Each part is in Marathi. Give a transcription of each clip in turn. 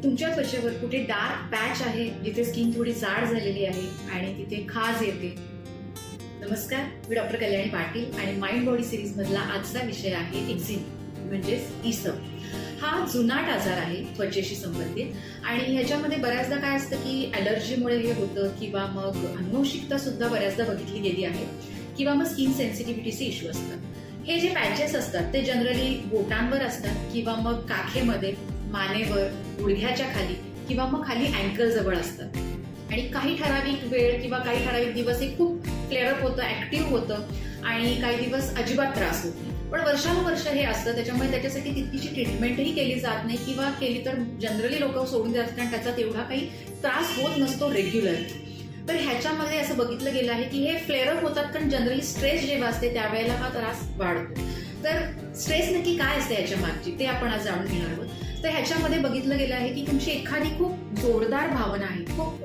तुमच्या त्वचेवर कुठे डार्क पॅच आहे, जिथे स्किन थोडी जाड झालेली आहे आणि तिथे खाज येते. नमस्कार, मी डॉक्टर कल्याणी पाटील आणि माइंड बॉडी सिरीज मधला आजचा विषय आहे एक्झिमा म्हणजेच इसम. हा जुनाट आजार आहे त्वचेशी संबंधित आणि ह्याच्यामध्ये बऱ्याचदा काय असतं की ॲलर्जीमुळे हे होतं किंवा मग अनुवंशिकता सुद्धा बऱ्याचदा बघितली गेली आहे किंवा मग स्किन सेन्सिटिव्हिटीचे इश्यू असतात. हे जे पॅचेस असतात ते जनरली बोटांवर असतात किंवा मग काखेमध्ये, मानेवर, गुडघ्याच्या खाली किंवा मग खाली अँकल जवळ असतात आणि काही ठराविक वेळ किंवा काही ठराविक दिवस हे खूप फ्लेअरअप होतं, ऍक्टिव्ह होतं आणि काही दिवस अजिबात त्रास होत नाही. पण वर्षानुवर्ष हे असतं, त्याच्यामुळे त्याच्यासाठी तितकीशी ट्रीटमेंटही केली जात नाही किंवा केली तर जनरली लोक सोडून देतात कारण त्याचा तेवढा काही त्रास होत नसतो रेग्युलर. तर ह्याच्यामध्ये असं बघितलं गेलं आहे की हे फ्लेअरअप होतात कारण जनरली स्ट्रेस जेव्हा असते त्यावेळेला हा त्रास वाढतो. तर स्ट्रेस नक्की काय असते याच्या मागची ते आपण आज जाणून घेणार आहोत. तर ह्याच्यामध्ये बघितलं गेलं आहे की तुमची एखादी खूप जोरदार भावना आहे, खूप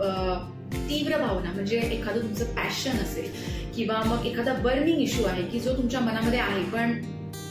तीव्र भावना, म्हणजे एखादं तुमचं पॅशन असेल किंवा मग एखादा बर्निंग इश्यू आहे की जो तुमच्या मनामध्ये आहे पण,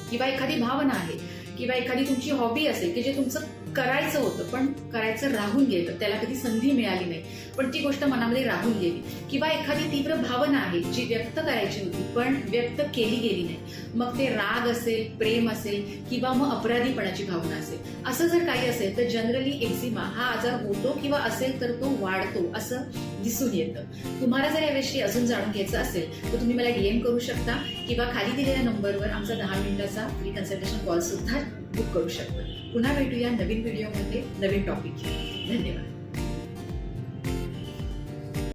किंवा एखादी भावना आहे किंवा एखादी तुमची हॉबी असेल की जे तुमचं करायचं होतं पण करायचं राहून गेलं, त्याला कधी संधी मिळाली नाही पण ती गोष्ट मनामध्ये राहून गेली, किंवा एखादी तीव्र भावना आहे जी व्यक्त करायची होती पण व्यक्त केली गेली नाही, मग ते राग असेल, प्रेम असेल किंवा मग अपराधीपणाची भावना असेल, असं जर काही असेल तर जनरली एक्झिमा हा आजार होतो किंवा असेल तर तो वाढतो असं दिसून येतं. तुम्हाला जर याविषयी अजून जाणून घ्यायचं असेल तर तुम्ही मला DM करू शकता किंवा खाली दिलेल्या नंबरवर आमचा 10 मिनिटाचा फ्री कन्सल्टेशन कॉल सुद्धा बुक करू शकता. पुन्हा भेटूया नवीन व्हिडिओमध्ये नवीन टॉपिक. धन्यवाद.